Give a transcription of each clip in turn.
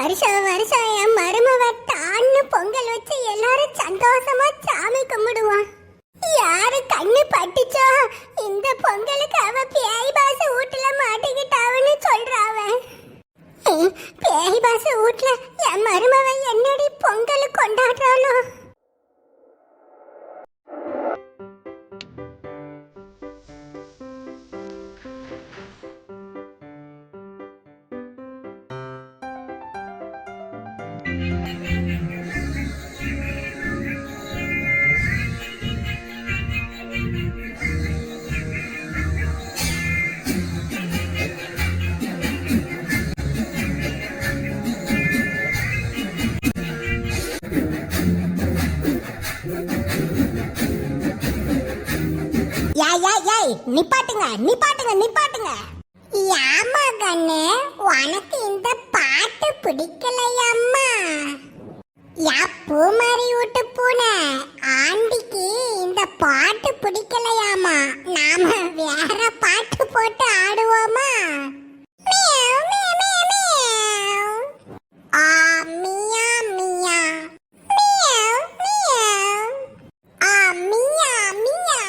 வருஷம் வருஷம் என் மருமவ டான்னு பொங்கல் வச்சு எல்லாரும் சந்தோஷமா சாமி கும்பிடுவான். யாரு கண்ணு பட்டுச்சோ இந்த பொங்கலுக்கு அவ பேய் பாச வீட்டுல மாட்டிக்கிட்டாவன்னு சொல்றாவ. பேய் பாச வீட்டுல என் மருமவ என்னடி பொங்கல் கொண்டாடுறாளோ. நிப்பாட்டுங்க நிப்பாட்டுங்க நிப்பாட்டுங்க. யாமா கண்ணு உனக்கு இந்த பாட்டு பிடிக்கலையம்மா? யா பூமாரி விட்டு பூனை ஆண்டிக்கு இந்த பாட்டு பிடிக்கலையாமா? நாம வேற பாட்டு போட்டு ஆடுவோமா? Meow, meow, meow, meow. ஆ மியா மியா மியாவ், மியாவ். ஆ மியா மியா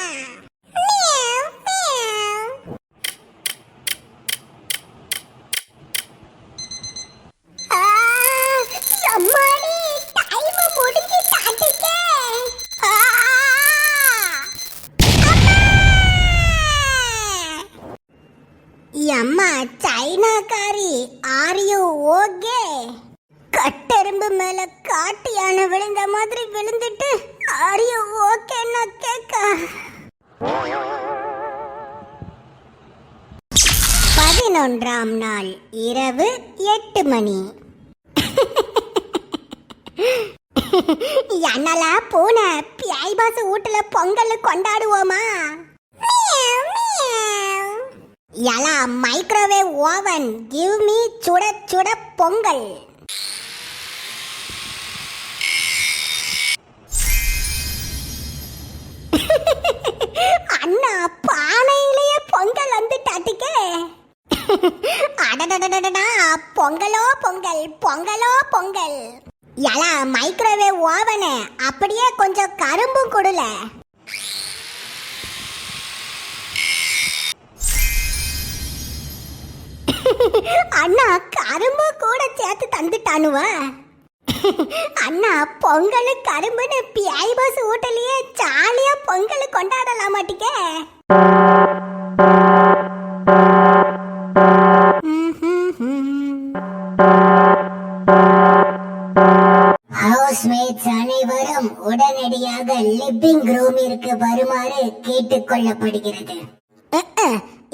மியாவ், மியாவ். ஆ அம்மாடி டைம் முடிஞ்சு தாட்டிக்கே. அம்மா சைனாக்காரி ஆர் யூ ஓகே? கட்டெரும்பு மேல காட்டு யானை விழுந்த மாதிரி விழுந்துட்டு ஆர் யூ ஓகேன்னா கேட்க. 11ஆம் நாள் இரவு 8 மணி. என்னலா பூனை பியாய் பாச வீட்டுல பொங்கல் கொண்டாடுவோமா? யலா மைக்ரோவேவ் ஓவன் கிவ் மீ சுட சுட பொங்கல். அண்ணா பானையிலேயே பொங்கல் வந்து டாட்டிக்கே. அடடடடடா பொங்கலோ பொங்கல் பொங்கலோ பொங்கல். யலா மைக்ரோவேவ் ஓவனு அப்படியே கொஞ்சம் கரும்பும் கொடுல. அண்ணா கரும்பு கூட சேர்த்து தந்துட்டானுவ. அண்ணா பொங்கல் கரும்புன்னு பியாய் பாஸ் வீட்டிலேயே ஜாலியா பொங்கல் கொண்டாடலாம் மாட்டிக்க. ஹவுஸ்மேட்ஸ் அனைவரும் உடனடியாக லிவிங் ரூமிற்கு வருமாறு கேட்டுக்கொள்ளப்படுகிறது.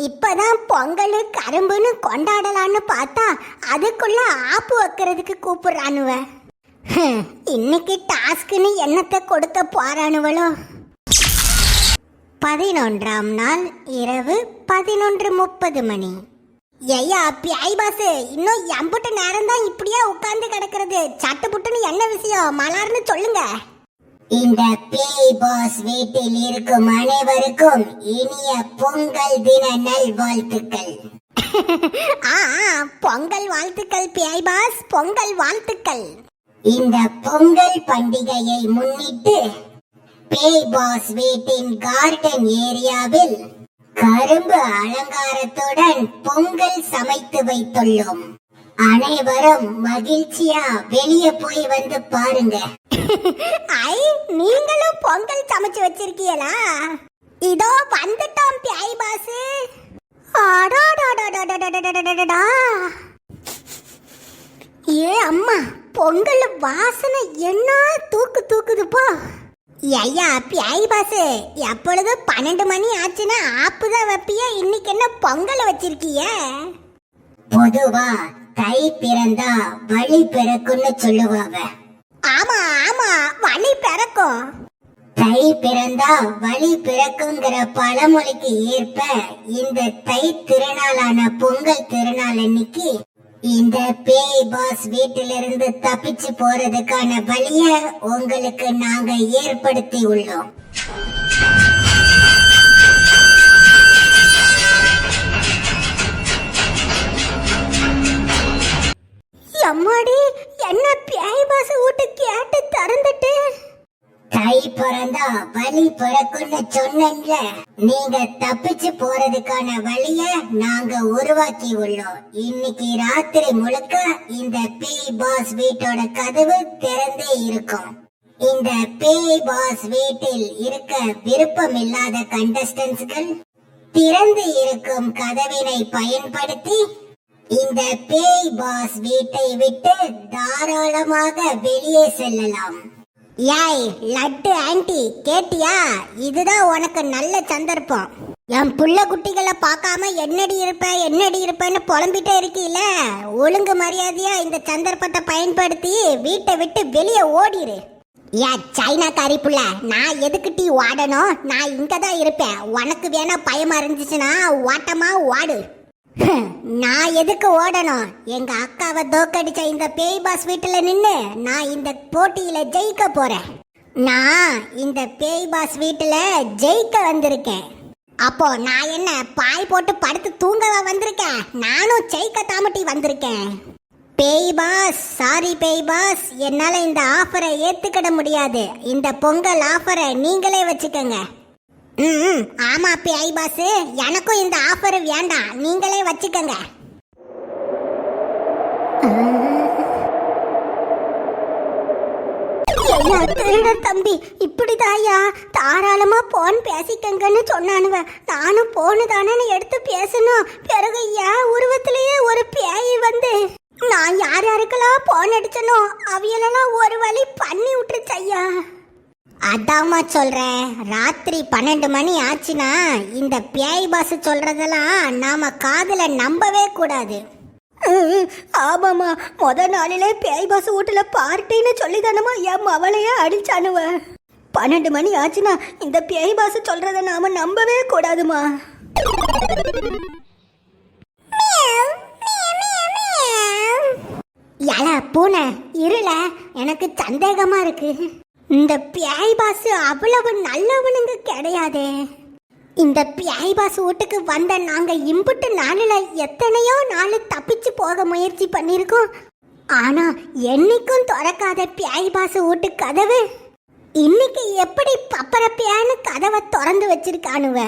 இப்பதான் பொங்கல் கரும்புன்னு கொண்டாடலான்னு பார்த்தா அதுக்குள்ள ஆப்பு வைக்கிறதுக்கு கூப்பிடுறானுவ. இன்னைக்கு டாஸ்க்னு என்னத்தை கொடுக்க போறானுவளோ. 11ஆம் நாள் இரவு 11:30 மணி. ஐயா பியாய் பாஸ் இன்னும் எம்புட்டு நேரம் தான் இப்படியே உட்கார்ந்து கிடக்கிறது. சட்டு புட்டுன்னு என்ன விஷயம் மலர்னு சொல்லுங்க. இந்த பேய் பாஸ் வீட்டில் இருக்கும் அனைவருக்கும் இனிய பொங்கல் தின நல்வாழ்த்துக்கள். பொங்கல் வாழ்த்துக்கள் பேய் பாஸ், பொங்கல் வாழ்த்துக்கள். இந்த பொங்கல் பண்டிகையை முன்னிட்டு பேய் பாஸ் வீட்டின் கார்டன் ஏரியாவில் கரும்பு அலங்காரத்துடன் பொங்கல் சமைத்து வைத்துள்ளோம். அனைவரும் மகிழ்ச்சியா வெளியே போய் வந்து பாருங்க. ஐ நீங்களும் பொங்கல் சமைச்சு வச்சிருக்கீங்களா? இதோ வந்துட்டோம் பியாய் பாஸ். ஏ அம்மா பொங்கல் வாசனை என்ன தூக்குதுப்பா. ஐயா பியாய் பாஸ் எப்பொழுது 12 மணி ஆச்சுன்னா ஆப்புதான் வைப்பிய, இன்னைக்கு என்ன பொங்கல் வச்சிருக்கீங்க? பொதுவா தை பிறந்தா வழி பிறக்குன்னு சொல்லுவாங்க. ஆமா ஆமா வழி பிறக்கும். தை பிறந்தா வழி பிறக்குங்கிற பழமொழிக்கு ஏற்ப இந்த தை திருநாளான பொங்கல் திருநாள் அன்னைக்கு இந்த பேய் பாஸ் வீட்டிலிருந்து தப்பிச்சு போறதுக்கான வழிய உங்களுக்கு நாங்க ஏற்படுத்தி உள்ளோம். அம்மாடி, என்ன பேய் பாச வீட்டு கேட்டு திறந்துட்டு தை பிறந்தா வழி பிறக்குன்னு சொன்னேன்ல. நீங்க தப்பிச்சு போறதுக்கான வழிய நாங்க உருவாக்கி உள்ளோம். இன்னைக்கு ராத்திரி முழுக்க இந்த பேய் பாஸ் வீட்டோட கதவு திறந்தே இருக்கும். இந்த பேய் பாஸ் வீட்டில் இருக்க விருப்பம் இல்லாத கண்டஸ்டன்ஸ்கள் திறந்து இருக்கும் கதவினை பயன்படுத்தி இந்த பேய் பாஸ் வீட்டை விட்டு தாராளமாக வெளியே செல்லலாம். ஏய் லட்டு ஆண்டி, கேட்டியா? இதுதான் உனக்கு நல்ல சந்தர்ப்பம். என் புள்ள குட்டிகளை பார்க்காம என்னடி இருப்பேன்னு புலம்பிட்டே இருக்கீல. ஒழுங்கு மரியாதையா இந்த சந்தர்ப்பத்தை பயன்படுத்தி வீட்டை விட்டு வெளியே ஓடிரு. ஏன் சைனாக்காரி புள்ள, நான் எதுக்கு டீ ஓடணும்? நான் இங்க தான் இருப்பேன். உனக்கு வேணா பயமா இருந்துச்சுன்னா ஓட்டமா ஓடு. நான் எதுக்கு ஓடணும்? எங்க அக்காவை தோக்கடிச்ச இந்த பேய் பாஸ் வீட்டுல நின்னு நான் இந்த போட்டியில ஜெயிக்க போறேன். நான் இந்த பேய் பாஸ் வீட்டுல ஜெயிக்க வந்திருக்கேன். அப்போ நான் என்ன பாய் போட்டு படுத்து தூங்கவா வந்திருக்கேன்? நானும் ஜெயிக்க தாமட்டி வந்திருக்கேன். பேய் பாஸ், சாரி பேய் பாஸ், என்னால இந்த ஆஃபரை ஏத்துக்கிட முடியாது. இந்த பொங்கல் ஆஃபரை நீங்களே வச்சுக்கோங்க. ஆமா பேய் பாஸ், எனக்கும் இந்த ஆஃபர் வேண்டாம், நீங்களே வச்சுக்கோங்க. தம்பி, இப்படிதாயா தாராளமா போன் பேசிக்கங்கன்னு சொன்னானுவ. நானும் போனு தானே எடுத்து பேசணும். பிறகு ஏன் உருவத்திலேயே ஒரு பேய் வந்து நான் யார் யாருக்கெல்லாம் போன் அடிச்சனோ அவையெல்லாம் ஒரு வழி பண்ணி விட்டுருச்சு ஐயா. அதாமா சொல்றேன், ராத்திரி 12 மணி ஆச்சுன்னா இந்த பேய் பாஸ் சொல்றதெல்லாம் நாம காதுல நம்பவே கூடாது. ஆமாமா, முத நாளிலே பேய் பாஸ் வீட்டுல பார்ட்டின்னு சொல்லி தானமா என் அவளையே அடிச்சானுவ. 12 மணி ஆச்சுன்னா இந்த பேய் பாஸ் சொல்றத நாம நம்பவே கூடாதுமா. யல பூனை இருள, எனக்கு சந்தேகமா இருக்கு. இந்த பேய் பாஸ் அவ்வளவு நல்லவனுங்க கிடையாதே. இந்த பேய் பாஸ் வீட்டுக்கு வந்த நாங்க இம்புட்டு நாளில் எத்தனையோ நாள் தப்பிச்சு போக முயற்சி பண்ணிருக்கோம். ஆனா என்னைக்கும் திறக்காத பேய் பாஸ் வீட்டு கதவு இன்னைக்கு எப்படி பப்பரப்பியான்னு கதவை திறந்து வச்சிருக்கானுவ.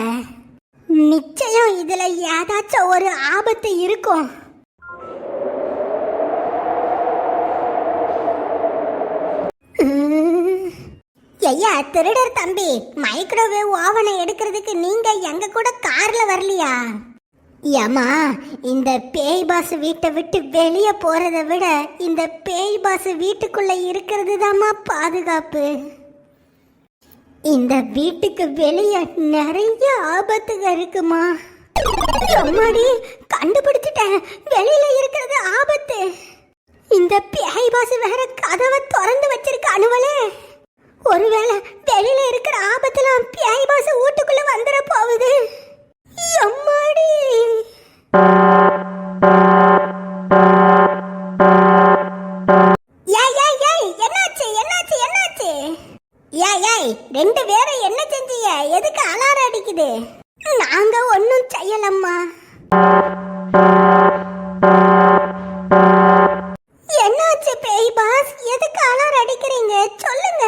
நிச்சயம் இதுல ஏதாச்சும் ஒரு ஆபத்து இருக்கும். ஐயா திருடர் தம்பி, மைக்ரோவேவ் ஓவனை எடுக்கிறதுக்கு நீங்க எங்க கூட கார்ல வரலையா? ஏமா, இந்த பேய் பாஸ் வீட்டை விட்டு வெளியே போறதை விட இந்த பேய் பாஸ் வீட்டுக்குள்ள இருக்கிறது தாம்மா பாதுகாப்பு. இந்த வீட்டுக்கு வெளியே நிறைய ஆபத்துகள் இருக்குமா. அம்மாடி, கண்டுபிடிச்சிட்டேன், வெளியில இருக்கிறது ஆபத்து. இந்த பேய் பாஸ் வேற கதவை திறந்து வச்சிருக்க அனுவலே. ஒருவேளை வெளியில இருக்கிற ஆபத்துல பேய் பாஸ் வீட்டுக்குள்ள வந்துட போகுது. அம்மாடி, என்னாச்சு? ஏய் ரெண்டு பேரும் என்ன செஞ்சீங்க? எதுக்கு அலாரம் அடிக்குது? நாங்க ஒன்னும் செய்யலம்மா. என்னாச்சு பேய் பாஸ், எதுக்கு அலாரம் அடிக்கிறீங்க? சொல்லுங்க.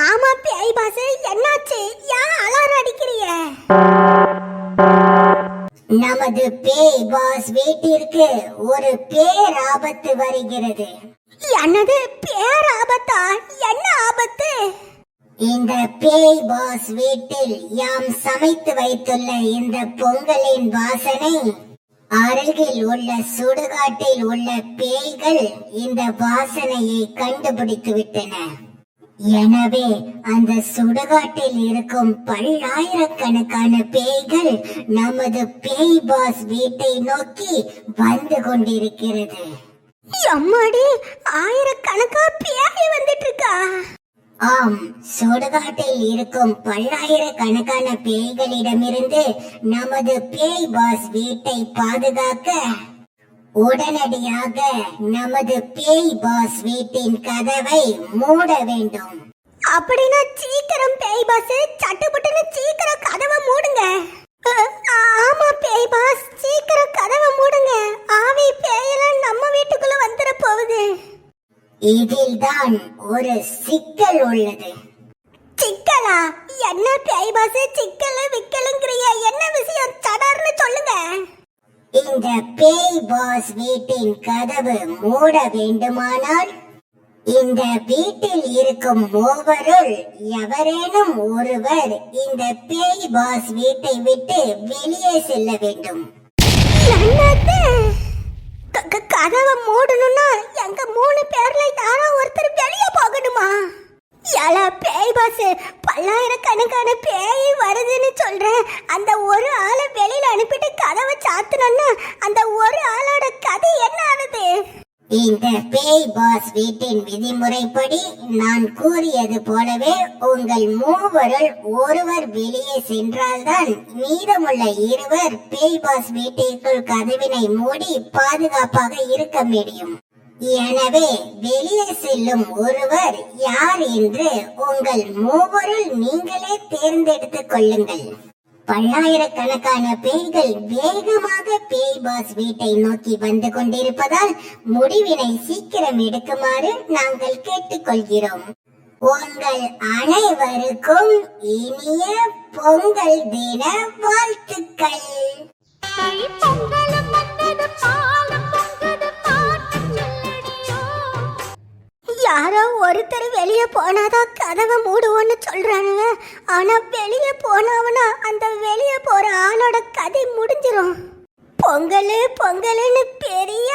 ஆமா பேய் பாஸ், என்னாச்சு? ஏன் அலாரம் அடிக்கிறீங்க? நமது பேய் பாஸ் வீட்டிற்கு ஒரு பேராபத்து வருகிறது. என்னது பேராபத்தா? என்ன ஆபத்து? இந்த பேய் பாஸ் வீட்டில் யாம் சமைத்து வைத்துள்ள இந்த பொங்கலின் வாசனை அருகில் உள்ள சுடுகாட்டில் உள்ள பேய்கள் இந்த வாசனையை கண்டுபிடித்து விட்டன. எனவே அந்த சுடுகாட்டில் இருக்கும் பல்லாயிரக்கணக்கான பேய்கள் நமது பேய் பாஸ் வீட்டை நோக்கி வந்து கொண்டிருக்கிறது. அம்மாடி, ஆயிரக்கணக்கா பேய் வந்துட்டு இருக்கா? ஆம், சுடுகாட்டில் இருக்கும் பல்லாயிரக்கணக்கான பேய்களிடமிருந்து நமது பேய் பாஸ் வீட்டை பாதுகாக்க உடனடியாக நமது பேய் பாஸ் வீட்டின் கதவை மூட வேண்டும். அப்படின்னா சீக்கிரம் பேய் பாஸ், சட்டுப்பட்டுன்னு சீக்கிரம் கதவை மூடுங்க. ஆமா பேய் பாஸ், சீக்கிரம் கதவை மூடுங்க. ஆவி பேயெல்லாம் நம்ம வீட்டுக்குள்ள வந்துட போகுது. இதில்தான் ஒரு சிக்கல் உள்ளது. சிக்கலா? என்ன பேய் பாஸ் சிக்கல் விக்கலுங்கறிய? என்ன விஷயம் சடார்னு சொல்லுங்க. இந்த பேய் பாஸ் வீட்டின் கதவு மூட வேண்டுமானால் இந்த வீட்டில் இருக்கும் மூவருள் எவரேனும் ஒருவர் இந்த பேய் பாஸ் வீட்டை விட்டு வெளியே செல்ல வேண்டும். கதவை மூடணும்னா எங்க 3 பேர்ல யாரோ ஒருத்தர் வெளியே போகணுமா? யால பேய் பாஸ், பல்லாயிரக்கணக்கான பேய் வருதுன்னு சொல்றேன். அந்த ஒரு ஆளை வெளியில அனுப்பிட்டு கதவை சாத்தணும்னா அந்த ஒரு ஆளோட கதை என்ன ஆனது? இந்த பேய் பாஸ் வீட்டின் விதிமுறைப்படி நான் கூறியது போலவே உங்கள் மூவருள் ஒருவர் வெளியே சென்றால்தான் மீதமுள்ள இருவர் பேய் பாஸ் வீட்டிற்குள் கதவினை மூடி பாதுகாப்பாக இருக்க முடியும். எனவே வெளியே செல்லும் ஒருவர் யார் என்று உங்கள் மூவருள் நீங்களே தேர்ந்தெடுத்துக் கொள்ளுங்கள். பல்லாயிரக்கணக்கான பேய்கள் வேகமாக பேய் பாஸ் வீட்டை நோக்கி வந்து கொண்டிருப்பதால் முடிவினை சீக்கிரம் எடுக்குமாறு நாங்கள் கேட்டுக்கொள்கிறோம். உங்கள் அனைவருக்கும் இனிய பொங்கல் தின வாழ்த்துக்கள். யாரோ ஒருத்தர் வெளியே போனாதான் கதவை மூடுவோன்னு சொல்றானுங்க. ஆனா வெளியே போனவனா அந்த வெளியே போற ஆளோட கதை முடிஞ்சிரும். பொங்கல் பொங்கல்னு பெரிய